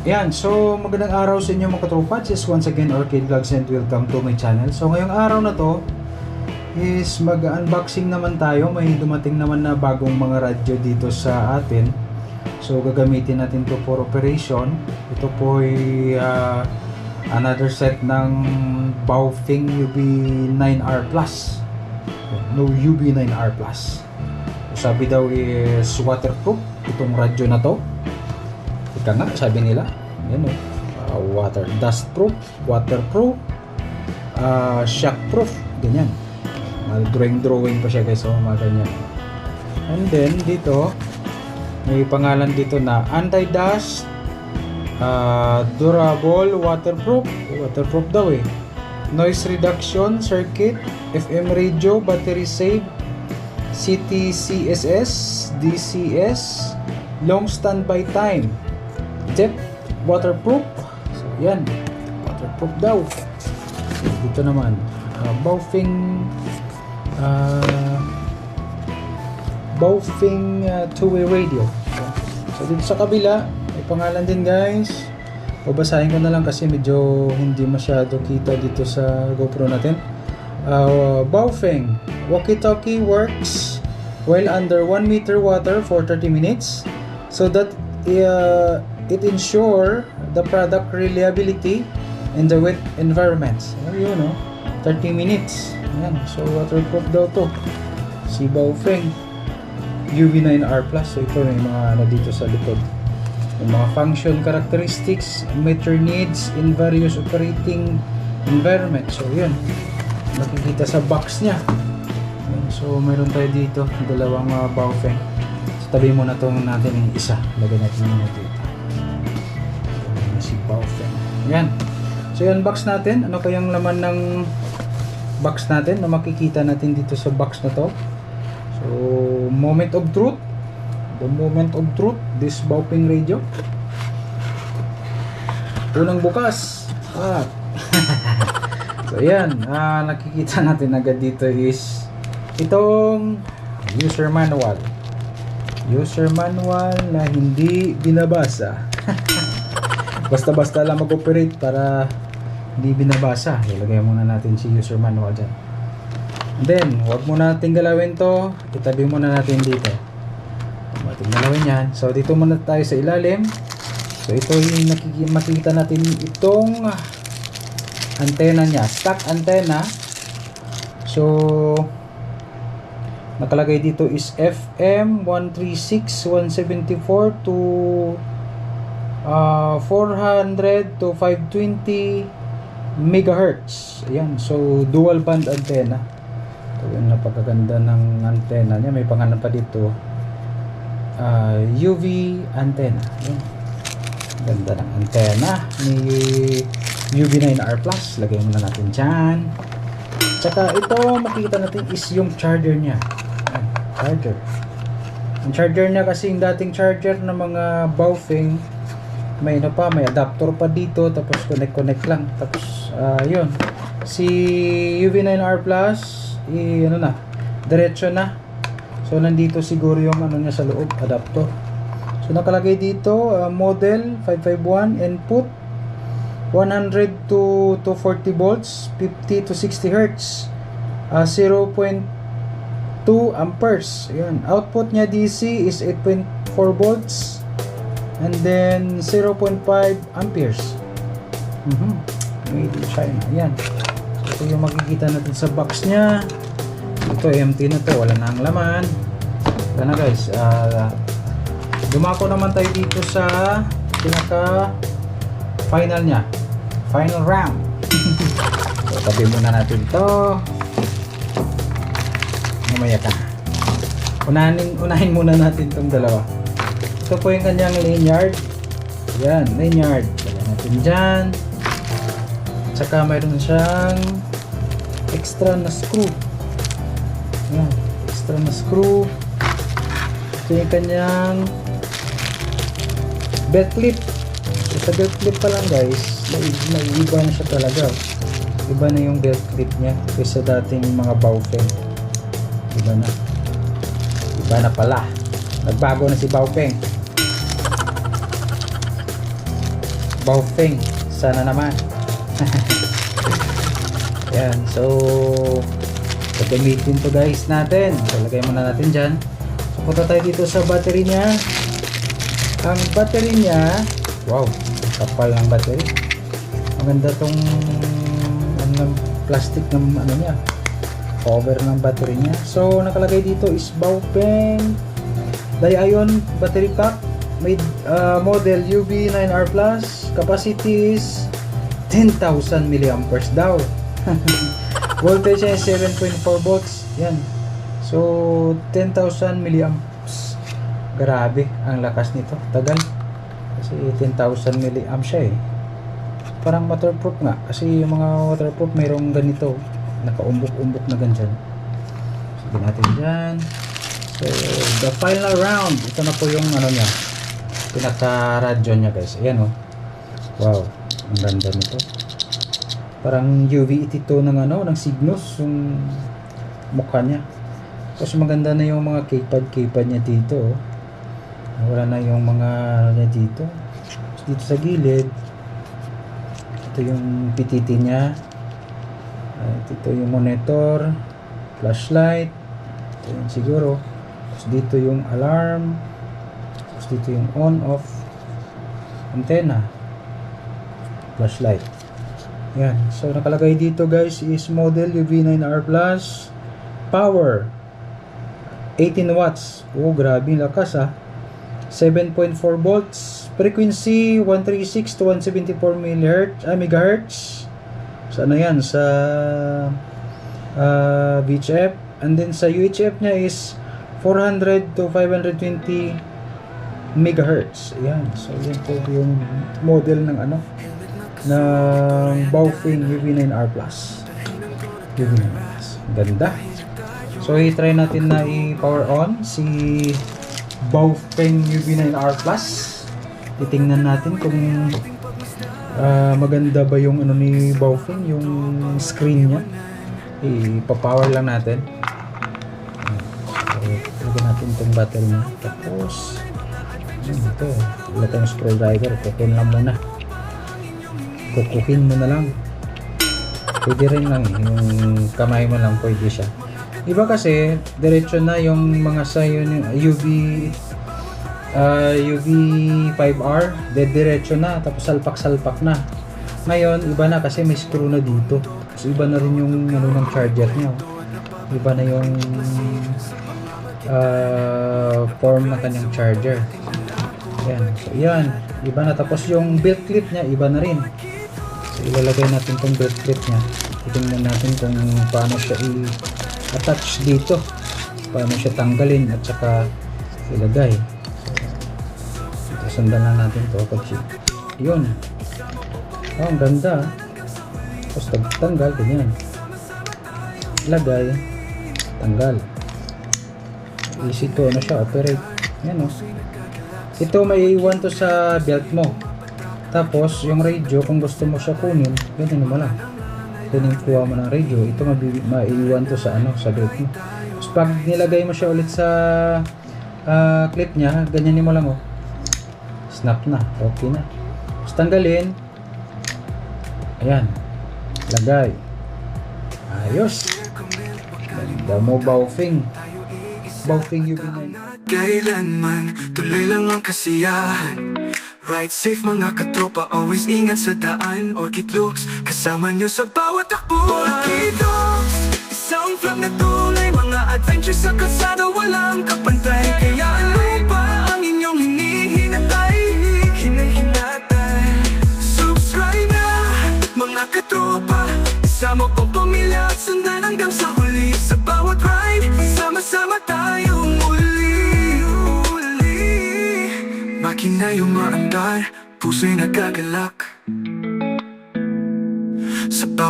Yan, so magandang araw sa inyo mga katropa. Just once again, Arcade Vlogs and welcome to my channel. So ngayong araw na to is mag-unboxing naman tayo. May dumating naman na bagong mga radyo dito sa atin. So gagamitin natin to for operation. Ito po ay another set ng Baofeng UB9R Plus. No, UB9R Plus. Sabi daw is waterproof itong radyo na to. Ika nga, sabi nila. Yan o. Dustproof, waterproof, shockproof. Ganyan. Drawing pa siya guys. So, mga ganyan. And then, dito, may pangalan dito na anti-dust, durable, waterproof. Waterproof daw eh. Noise reduction circuit, FM radio, battery save, CTCSS, DCS, long standby time, depth, waterproof. So yan, waterproof daw. Dito naman Baofeng two-way radio. So dito sa kabila may pangalan din guys. Babasahin ko na lang kasi medyo hindi masyado kita dito sa GoPro natin. Baofeng walkie-talkie works while under 1 meter water for 30 minutes so that it ensure the product reliability in the wet environments. You know, 30 minutes. Ayan. So waterproof daw to si Baofeng UB9R Plus. So ito yung mga ano dito sa likod, yung mga function characteristics, meter needs in various operating environments. So yun, nakikita sa box nya. So meron tayo dito dalawang Baofeng. So tabi muna itong natin yung isa, lagyan natin muna dito si Baofeng. Yan. So yan box natin. Ano kayang laman ng box natin na makikita natin dito sa box na to? So moment of truth, the moment of truth, this Baofeng radio. Unang bukas. So yan, nakikita natin agad dito is itong user manual. User manual na hindi binabasa. Basta-basta lang mag-operate para hindi binabasa. Ilagay muna natin si user manual dyan. Then, huwag muna natin galawin to. Itabi muna natin dito. Huwag natin galawin yan. So, dito muna tayo sa ilalim. So, ito yung makikita natin itong antena nya. Stock antenna. So, nakalagay dito is FM 136, 174 to 400 to 520 megahertz. Ayan, so dual band antenna. Ito yung napakaganda ng antenna niya. May pangalan pa dito, UV antenna. Ayan, ganda ng antenna ni UB9R Plus. Lagay muna natin dyan. Tsaka ito makikita natin is yung charger niya. Ayan, charger. Ang charger niya kasi yung dating charger ng mga Baofeng, may ano pa, may adapter pa dito, tapos connect lang, tapos yun, si UB9R Plus ano na, diretso na. So nandito siguro yung ano niya sa loob, adapter. So nakalagay dito model 551, input 100 to 240 volts, 50 to 60 hertz, 0.2 amperes. Ayan. Output niya DC is 8.4 volts and then 0.5 amperes. Made in China. Ayan. So ito yung makikita natin sa box niya. Ito empty na to, wala na ang laman. Ito na guys. Dumako naman tayo dito sa pinaka final niya, final round. So tabi muna natin to. Mamaya ka. Unahin muna natin itong dalawa. Ito po yung kanyang lanyard. Yan, lanyard. Lagyan natin dyan. Tsaka mayroon siyang extra na screw. Yan, extra na screw. Ito yung kanyang belt clip. So, sa belt clip pa lang guys, naiiba na siya talaga. Iba na yung belt clip niya kaysa dating mga Baofeng. Iba na. Iba na pala. Nagbago na si Baofeng. Baofeng. Sana naman. Yan. So, gagamitin to guys natin. Talagay muna natin dyan. So, punta tayo dito sa battery niya. Ang battery niya, wow, kapal ang battery. Maganda tong plastic ng ano niya, cover ng battery niya. So, nakalagay dito is Baofeng Di-ion battery pack. Made model UV9R+, capacity is 10,000 mAh daw. Voltage ay 7.4 volts. Yan. So 10,000 mAh. Grabe ang lakas nito. Tagal. Kasi 10,000 mAh siya eh. Parang waterproof nga. Kasi yung mga waterproof mayroong ganito. Nakaumbok-umbok na ganyan. Sige natin dyan. So the final round. Ito na po yung ano niya. Pinaka-radyo niya guys. Ayan oh. Wow. Ang ganda nito. Parang UV82 ng ano, ng Cygnus yung mukha niya. Tapos maganda na yung mga keypad niya dito. Oh. Wala na yung mga ano niya dito. Tapos dito sa gilid, ito yung PTT niya. Ito yung monitor, flashlight. Ito yung siguro. Tapos dito yung alarm. Tapos dito yung on-off antenna. Flashlight. Yan. So, nakalagay dito guys is model UV9R+. Power. 18 watts. Oh, grabe. Lakas ah. 7.4 volts. Frequency 136 to 174 MHz. Sa ano yan? Sa VHF. And then sa UHF niya is 400 to 520 MHz. Ayan. So, yan po yung model ng ano, ng Baofeng UV9R+. UV9R+. Ganda. So, i-try natin na i-power on si Baofeng UV9R+. Titingnan natin kung maganda ba yung ano ni Baofeng, yung screen niya. Ipa-power lang natin. So, lagyan natin itong battery niya. Tapos, ito. Wala tayong screwdriver. Kukunin lang muna. Kukuhin mo na lang. Pwede rin lang. Yung kamay mo lang pwede siya. Iba kasi, diretso na yung mga sa yun, UV5R. Diretso na. Tapos salpak-salpak na. Ngayon, iba na kasi may screw na dito. So, iba na rin yung ano, ng charger niya. Iba na yung form ng kanyang charger. Yan. So, yan. Iba na. Tapos yung belt clip niya, iba na rin. So, ilalagay natin itong belt clip niya. Tingnan natin kung paano siya i-attach dito. Paano siya tanggalin at saka ilagay. So, sundan lang natin ito. Yun. Oh, ang ganda. Tapos tanggal. Ganyan. Ilagay. Tanggal. Easy to. Ano siya? Operate. Yan o. Ito may iwan to sa belt mo. Tapos yung radio kung gusto mo siya kunin, ganyan mo lang. Ganyan kuha mo ng radio. Ito maiiwan to sa ano, sa belt mo. Tapos pag nilagay mo siya ulit sa clip niya, ganyan mo lang oh. Snap na. Okay na. Tapos tanggalin. Ayan. Lagay. Ayos. Ganda mo Baofeng. Baofeng UV9. Kailanman, tuloy lang ang kasiyahan. Ride safe mga katropa, always ingat sa daan. Orchid looks, kasama nyo sa bawat takbuhan. Orchid looks, isang vlog na tulay. Mga adventure sa kalsada, walang kapantay. Kaya ano pa ang inyong hinihinatay? Hinahinatay. Subscribe na, mga katropa. Isama po pamilya at sundan hanggang sa huli. Sa bawat ride, sama-sama tayong makina yung maandar, puso'y nagagalak. Sa bawat